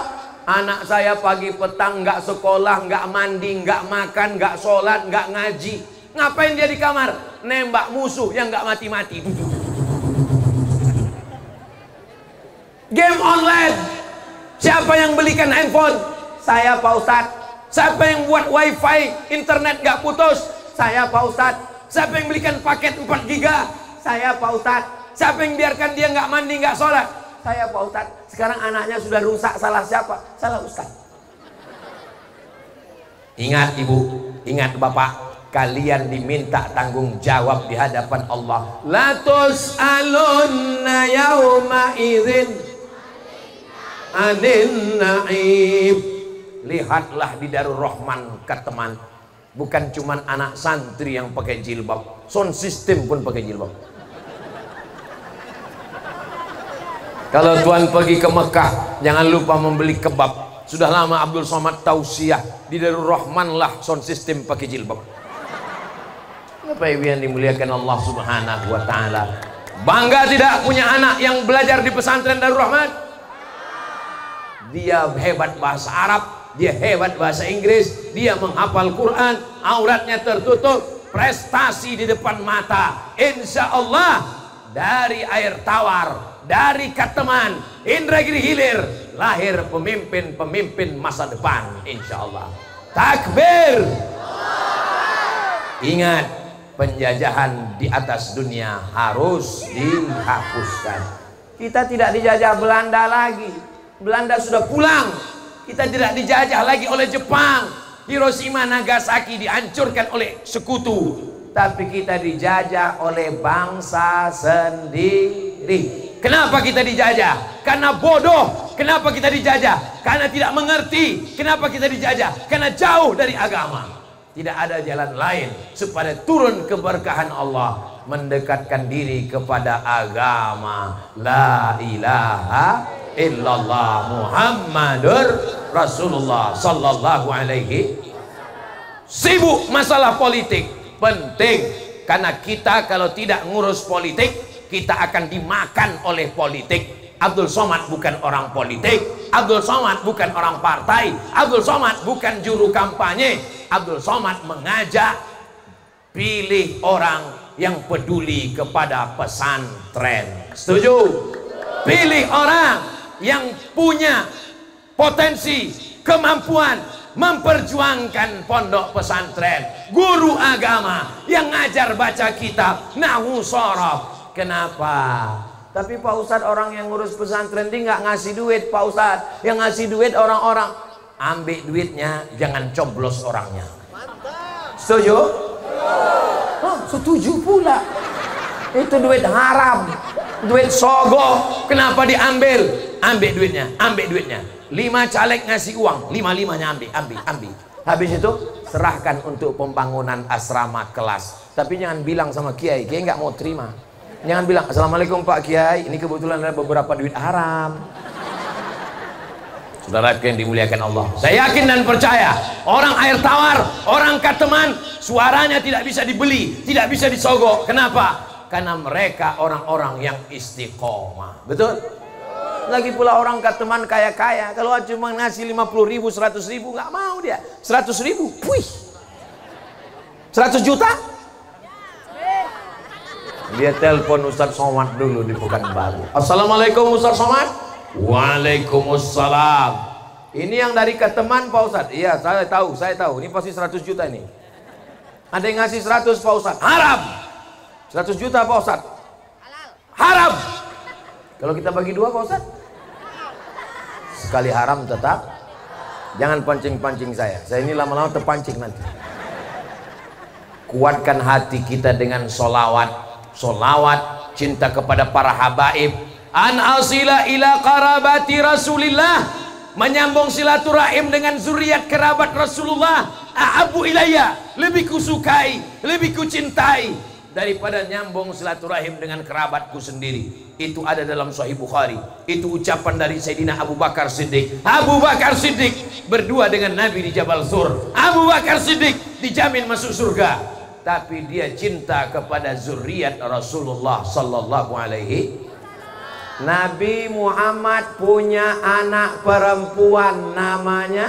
Anak saya pagi petang enggak sekolah, enggak mandi, enggak makan, enggak sholat, enggak ngaji. Ngapain dia di kamar? Nembak musuh yang enggak mati-mati. Game online. Siapa yang belikan handphone? Saya Pak Ustadz. Siapa yang buat wifi, internet gak putus? Saya Pak Ustadz. Siapa yang belikan paket 4 giga? Saya Pak Ustadz. Siapa yang biarkan dia gak mandi, gak sholat? Saya Pak Ustadz. Sekarang anaknya sudah rusak, salah siapa? Salah Ustadz. Ingat ibu, ingat bapak, kalian diminta tanggung jawab di hadapan Allah. Latus alunna yauma idzin anin naib. Lihatlah di Darul Rahman Kateman, bukan cuman anak santri yang pakai jilbab, sound system pun pakai jilbab. Kalau tuan pergi ke Mekah, jangan lupa membeli kebab. Sudah lama Abdul Somad tausiah, di Darul Rahman lah sound system pakai jilbab. Bapak Ibu yang dimuliakan Allah Subhanahu wa taala. Bangga tidak punya anak yang belajar di pesantren Darul Rahman? Dia hebat bahasa Arab, dia hebat bahasa Inggris, dia menghafal Quran, auratnya tertutup, prestasi di depan mata. Insya Allah dari air tawar, dari Kateman, Indragiri Hilir lahir pemimpin-pemimpin masa depan. Insya Allah. Takbir. Ingat, penjajahan di atas dunia harus dihapuskan. Kita tidak dijajah Belanda lagi. Belanda sudah pulang. Kita tidak dijajah lagi oleh Jepang. Hiroshima, Nagasaki dihancurkan oleh sekutu. Tapi kita dijajah oleh bangsa sendiri. Kenapa kita dijajah? Karena bodoh. Kenapa kita dijajah? Karena tidak mengerti. Kenapa kita dijajah? Karena jauh dari agama. Tidak ada jalan lain supaya turun keberkahan Allah, mendekatkan diri kepada agama la ilaha illallah Muhammadur Rasulullah sallallahu alaihi. Sibuk masalah politik penting, karena kita kalau tidak ngurus politik kita akan dimakan oleh politik. Abdul Somad bukan orang politik, Abdul Somad bukan orang partai, Abdul Somad bukan juru kampanye. Abdul Somad mengajak pilih orang yang peduli kepada pesantren. Setuju? Pilih orang yang punya potensi, kemampuan memperjuangkan pondok pesantren, guru agama yang ngajar baca kitab, nahwu shorof. Kenapa? Tapi Pak Ustadz, orang yang ngurus pesantren dia nggak ngasih duit. Pak Ustadz, yang ngasih duit orang-orang. Ambil duitnya, jangan coblos orangnya. Setuju? Oh, setuju pula. Itu duit haram, duit sogok. Kenapa diambil? Ambil duitnya, ambil duitnya. 5 caleg ngasih uang, 5-5-nya ambil. Habis itu serahkan untuk pembangunan asrama kelas. Tapi jangan bilang sama Kiai nggak mau terima. Jangan bilang, Assalamualaikum Pak Kiai, ini kebetulan ada beberapa duit haram. Saudara yang dimuliakan Allah, saya yakin dan percaya orang air tawar, orang Kateman, suaranya tidak bisa dibeli, tidak bisa disogok. Kenapa? Karena mereka orang-orang yang istiqomah. Betul? Lagi pula orang Kateman kaya-kaya, kalau cuma ngasih 50.000, 100.000 nggak mau dia. 100.000, wih, 100 juta dia telepon Ustadz Somad dulu di Pekanbaru. Assalamualaikum Ustadz Somad. Waalaikumsalam. Ini yang dari Kateman Pak Ustadz. Iya, saya tahu. Ini pasti 100 juta ini. Ada yang ngasih 100 Pak Ustadz. Haram. 100 juta Pak Ustadz. Haram. Kalau kita bagi 2 Pak Ustadz. Sekali haram tetap. Jangan pancing-pancing saya. Saya ini lama-lama terpancing nanti. Kuatkan hati kita dengan solawat. Solawat, cinta kepada para habaib. An asila ila qarabati Rasulillah, menyambung silaturahim dengan zuriat kerabat Rasulullah. Ahabu ilayya, lebih kusukai, lebih kucintai daripada nyambung silaturahim dengan kerabatku sendiri. Itu ada dalam Sahih Bukhari. Itu ucapan dari Sayyidina Abu Bakar Siddiq. Abu Bakar Siddiq berdua dengan Nabi di Jabal Sur. Abu Bakar Siddiq dijamin masuk surga. Tapi dia cinta kepada zuriat Rasulullah sallallahu alaihi. Nabi Muhammad punya anak perempuan namanya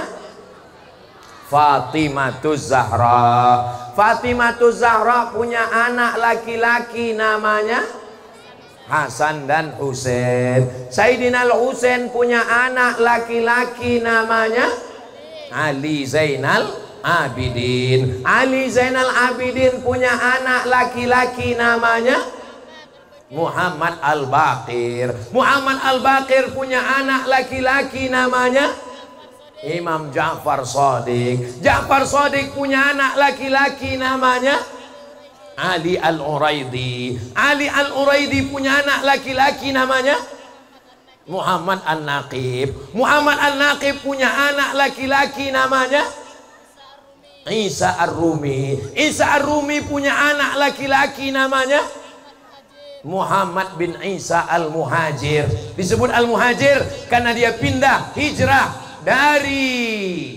Fatimatuz Zahra. Fatimatuz Zahra punya anak laki-laki namanya Hasan dan Husain. Sayyidina Al-Husain punya anak laki-laki namanya Ali Zainal Abidin. Ali Zainal Abidin punya anak laki-laki namanya Muhammad Al-Baqir. Muhammad Al-Baqir punya anak laki-laki namanya Imam Ja'far Shadiq. Ja'far Shadiq punya anak laki-laki namanya Ali Al-Uraidi. Ali Al-Uraidi punya anak laki-laki namanya Muhammad An-Naqib. Muhammad An-Naqib punya anak laki-laki namanya Isa Ar-Rumi. Isa Ar-Rumi punya anak laki-laki namanya Muhammad bin Isa Al-Muhajir. Disebut Al-Muhajir karena dia pindah hijrah dari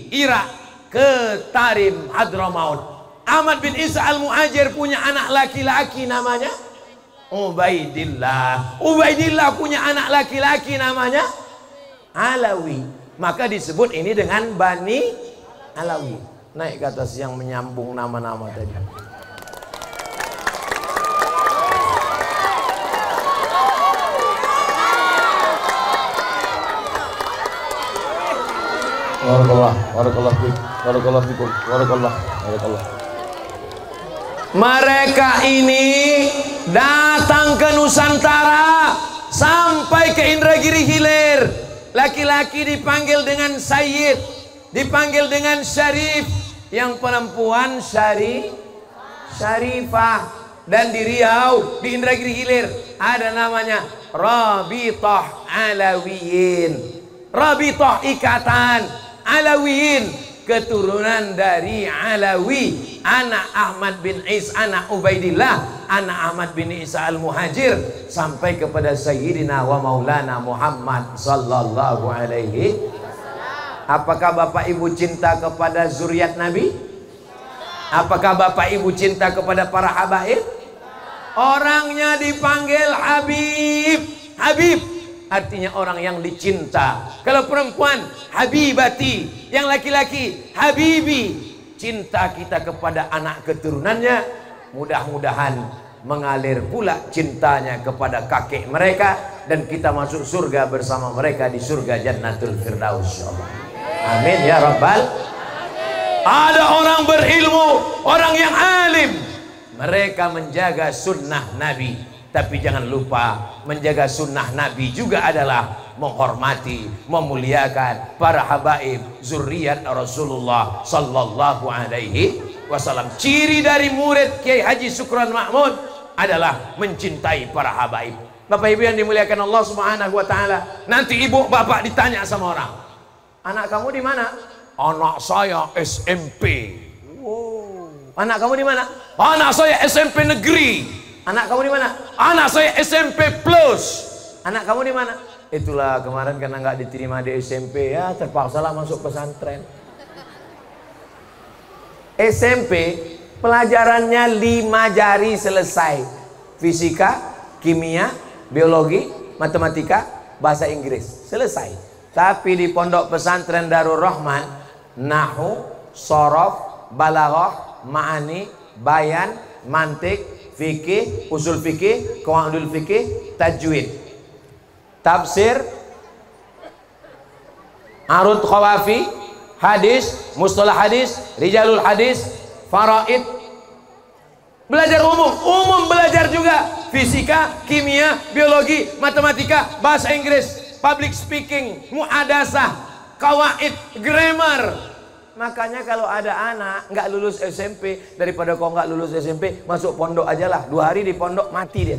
Irak ke Tarim Hadramaut. Ahmad bin Isa Al-Muhajir punya anak laki-laki namanya Ubaidillah. Ubaidillah punya anak laki-laki namanya Alawi. Maka disebut ini dengan Bani Alawi. Naik ke atas yang menyambung nama-nama tadi. Barakallah. Mereka ini datang ke Nusantara sampai ke Indragiri Hilir. Laki-laki dipanggil dengan Sayyid, dipanggil dengan Syarif, yang perempuan Syarifah. Dan di Riau, di Indragiri Hilir ada namanya Rabithah Alawiyin. Rabithah ikatan, Alawiyin keturunan dari Alawi, anak Ahmad bin Isa, anak Ubaidillah, anak Ahmad bin Isa Al-Muhajir, sampai kepada Sayyidina wa Maulana Muhammad sallallahu alaihi. Apakah Bapak Ibu cinta kepada zuriat Nabi? Apakah Bapak Ibu cinta kepada para habaib? Orangnya dipanggil Habib. Habib artinya orang yang dicinta. Kalau perempuan Habibati, yang laki-laki Habibi. Cinta kita kepada anak keturunannya, mudah-mudahan mengalir pula cintanya kepada kakek mereka, dan kita masuk surga bersama mereka di surga Jannatul Firdaus. Amin ya Rabbal. Ada orang berilmu, orang yang alim, mereka menjaga sunnah Nabi. Tapi jangan lupa, menjaga sunnah Nabi juga adalah menghormati, memuliakan para habaib zuriat Rasulullah sallallahu alaihi wasallam. Ciri dari murid Kiai Haji Sukron Mahmud adalah mencintai para habaib. Bapak Ibu yang dimuliakan Allah Subhanahu wa taala, nanti ibu bapak ditanya sama orang, anak kamu di mana? Anak saya SMP. Wow. Anak kamu di mana? Anak saya SMP negeri. Anak kamu di mana? Anak saya SMP plus. Anak kamu di mana? Itulah kemarin karena nggak diterima di SMP, ya terpaksalah masuk pesantren. SMP pelajarannya 5 jari selesai. Fisika, kimia, biologi, matematika, bahasa Inggris selesai. Tapi di pondok pesantren Darul Rahman, nahwu, shorof, balaghah, ma'ani, bayan, mantik, fikih, usul fikih, qawaidul fikih, tajwid, tafsir, arud khawafi, hadis, mustalah hadis, rijalul hadis, faraid. Belajar umum belajar juga fisika, kimia, biologi, matematika, bahasa Inggris, public speaking, muhadasah, qawaid, grammar. Makanya kalau ada anak nggak lulus SMP, daripada kau nggak lulus SMP, masuk pondok aja lah. 2 hari di pondok mati dia.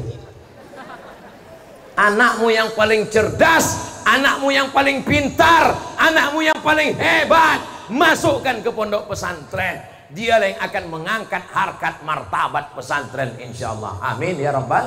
Anakmu yang paling cerdas, anakmu yang paling pintar, anakmu yang paling hebat, masukkan ke pondok pesantren. Dialah yang akan mengangkat harkat martabat pesantren, insya Allah. Amin ya Rabbal.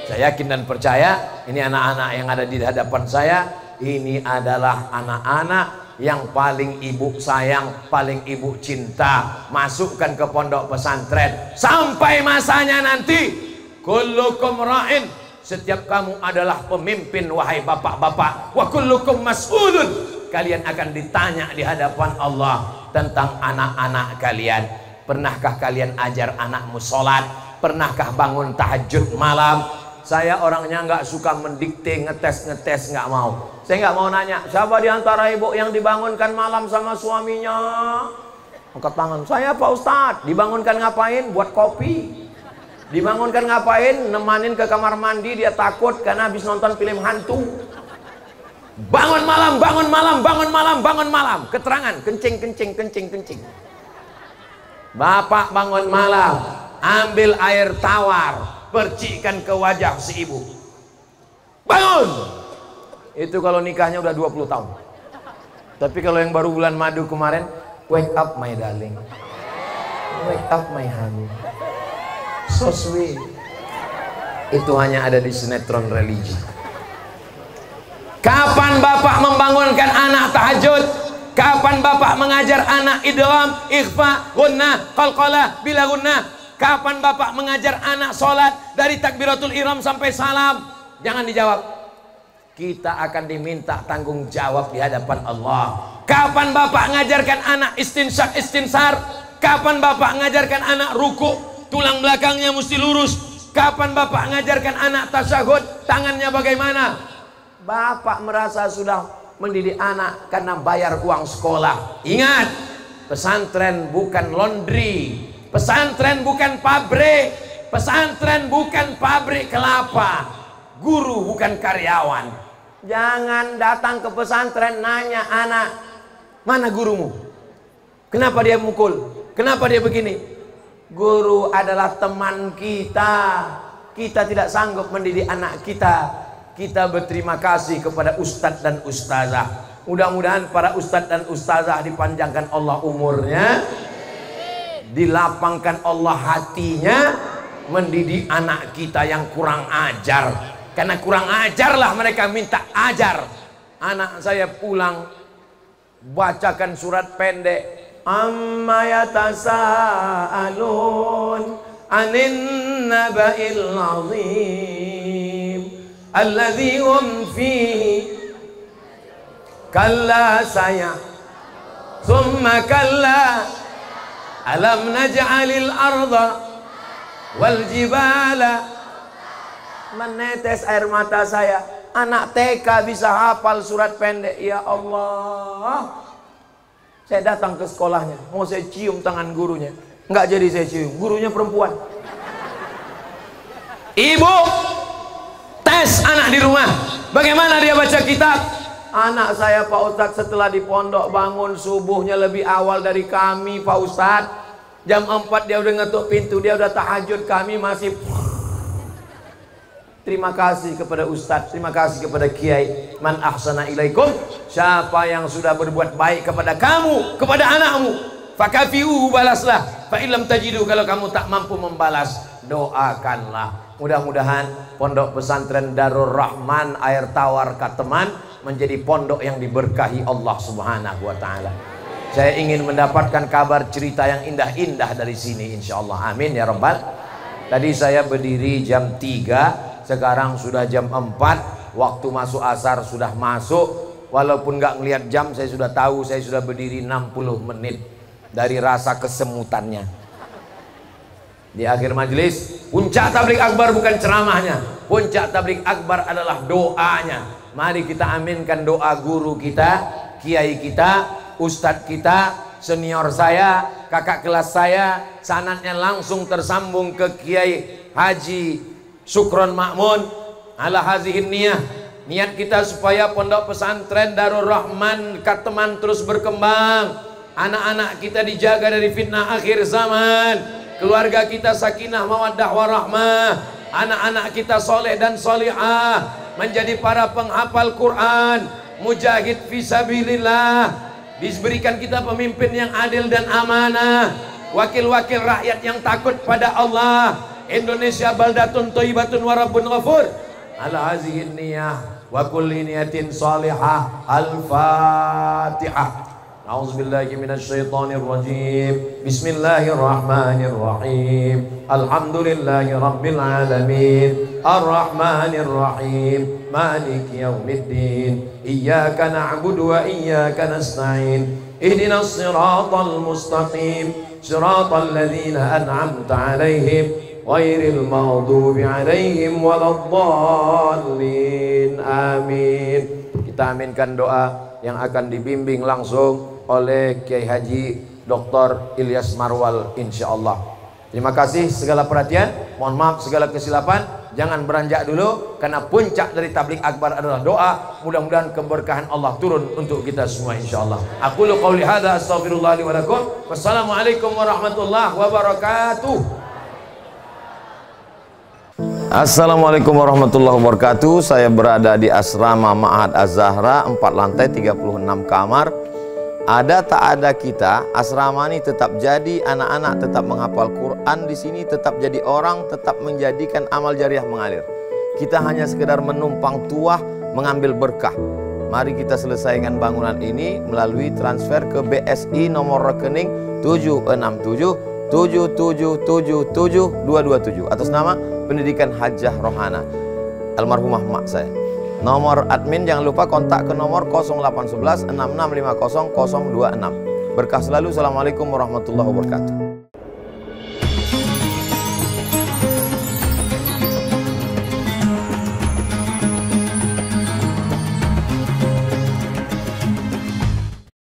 Saya yakin dan percaya ini anak-anak yang ada di hadapan saya, ini adalah anak-anak yang paling ibu sayang, paling ibu cinta. Masukkan ke pondok pesantren sampai masanya nanti. Kullukum ra'in, setiap kamu adalah pemimpin wahai bapak-bapak. Wa kullukum mas'ulun, kalian akan ditanya di hadapan Allah tentang anak-anak kalian. Pernahkah kalian ajar anakmu sholat? Pernahkah bangun tahajud malam? Saya orangnya nggak suka mendikte, ngetes, nggak mau. Saya nggak mau nanya, siapa di antara ibu yang dibangunkan malam sama suaminya? Angkat tangan. Saya Pak Ustadz. Dibangunkan ngapain? Buat kopi. Dibangunkan ngapain? Nemanin ke kamar mandi, dia takut karena habis nonton film hantu. Bangun malam, bangun malam, bangun malam, bangun malam. Keterangan, kencing. Bapak bangun malam, ambil air tawar, percikan ke wajah si ibu. Bangun! Itu kalau nikahnya udah 20 tahun. Tapi kalau yang baru bulan madu kemarin, wake up my darling, wake up my honey, so sweet. Itu hanya ada di sinetron religi. Kapan bapak membangunkan anak tahajud? Kapan bapak mengajar anak idgham, ikhfa, gunnah, qalqalah, bila gunnah? Kapan bapak mengajar anak sholat dari takbiratul ihram sampai salam? Jangan dijawab. Kita akan diminta tanggung jawab di hadapan Allah. Kapan bapak mengajarkan anak istinsyak, istinsar? Kapan bapak mengajarkan anak ruku, tulang belakangnya mesti lurus? Kapan bapak mengajarkan anak tasyahud, tangannya bagaimana? Bapak merasa sudah mendidik anak karena bayar uang sekolah. Ingat, pesantren bukan laundry, pesantren bukan pabrik, pesantren bukan pabrik kelapa, guru bukan karyawan. Jangan datang ke pesantren nanya anak, mana gurumu? Kenapa dia mukul? Kenapa dia begini? Guru adalah teman kita. Kita tidak sanggup mendidik anak kita. Kita berterima kasih kepada ustadz dan ustazah. Mudah-mudahan para ustadz dan ustazah dipanjangkan Allah umurnya, dilapangkan Allah hatinya, mendidik anak kita yang kurang ajar. Karena kurang ajarlah mereka minta ajar. Anak saya pulang bacakan surat pendek, amma yatasaalun anin naba'il azim alladzi hum fihi kalla saya thumma kalla alam naj'alil arda wal jibala. Menetes air mata saya. Anak TK bisa hafal surat pendek. Ya Allah, saya datang ke sekolahnya, mau saya cium tangan gurunya, nggak jadi saya cium. Gurunya perempuan. Ibu, tes anak di rumah, bagaimana dia baca kitab? Anak saya Pak Ustadz setelah di pondok bangun subuhnya lebih awal dari kami Pak Ustadz. Jam 4 dia udah ngetuk pintu, dia udah tahajud, kami masih. Terima kasih kepada Ustadz, terima kasih kepada Kiai. Man ahsana ilaikum, siapa yang sudah berbuat baik kepada kamu, kepada anakmu, fakafiuhu, balaslah. Fa illam tajidu, kalau kamu tak mampu membalas, doakanlah. Mudah-mudahan pondok pesantren Darur Rahman Air Tawar Kateman menjadi pondok yang diberkahi Allah Subhanahu wa taala. Saya ingin mendapatkan kabar cerita yang indah-indah dari sini insyaallah. Amin ya rabbal. Tadi saya berdiri jam 3, sekarang sudah jam 4, waktu masuk asar sudah masuk. Walaupun nggak ngelihat jam, saya sudah tahu saya sudah berdiri 60 menit dari rasa kesemutannya. Di akhir majelis, puncak tabligh akbar bukan ceramahnya, puncak tabligh akbar adalah doanya. Mari kita aminkan doa guru kita, kiai kita, ustadz kita, senior saya, kakak kelas saya, sanadnya langsung tersambung ke Kiai Haji Syukron Ma'mun ala hazihin niyah. Niat kita supaya pondok pesantren Darur Rahman Kateman terus berkembang. Anak-anak kita dijaga dari fitnah akhir zaman. Keluarga kita sakinah mawaddah warahmah. Anak-anak kita soleh dan solihah, menjadi para penghafal Quran, mujahid fisabilillah. Diberikan kita pemimpin yang adil dan amanah, wakil-wakil rakyat yang takut pada Allah. Indonesia baldatun thayyibatun wa rabbun ghafur. Ala hazihin niyah wa kulli niyatin salihah. Al-Fatihah. A'udzubillahi minasyaitonir rajim. Bismillahirrahmanirrahim. Alhamdulillahi rabbil alamin. Arrahmanir rahim. Maliki yaumiddin. Iyyaka na'budu wa iyyaka nasta'in. Ihdinas siratal mustaqim. Siratal ladzina an'amta 'alaihim ghairil maghdubi 'alaihim waladdallin. Amin. Kita aminkan doa yang akan dibimbing langsung oleh Kiai Haji Dr. Ilyas Marwal insyaallah. Terima kasih segala perhatian, mohon maaf segala kesilapan. Jangan beranjak dulu, karena puncak dari tabligh akbar adalah doa. Mudah-mudahan keberkahan Allah turun untuk kita semua insyaallah. Aku qouli hadza astaghfirullah li wa lakum. Wassalamualaikum warahmatullahi wabarakatuh. Assalamualaikum warahmatullahi wabarakatuh. Saya berada di asrama Ma'had Az-Zahra, 4 lantai 36 kamar. Ada tak ada kita, asrama ini tetap jadi, anak-anak tetap menghafal Quran di sini, tetap jadi orang, tetap menjadikan amal jariah mengalir. Kita hanya sekedar menumpang tuah, mengambil berkah. Mari kita selesaikan bangunan ini melalui transfer ke BSI nomor rekening 76777772227 atas nama Pendidikan Hajah Rohana, almarhumah mak saya. Nomor admin jangan lupa kontak ke nomor 0811 6650 026. Berkah selalu. Assalamualaikum warahmatullahi wabarakatuh.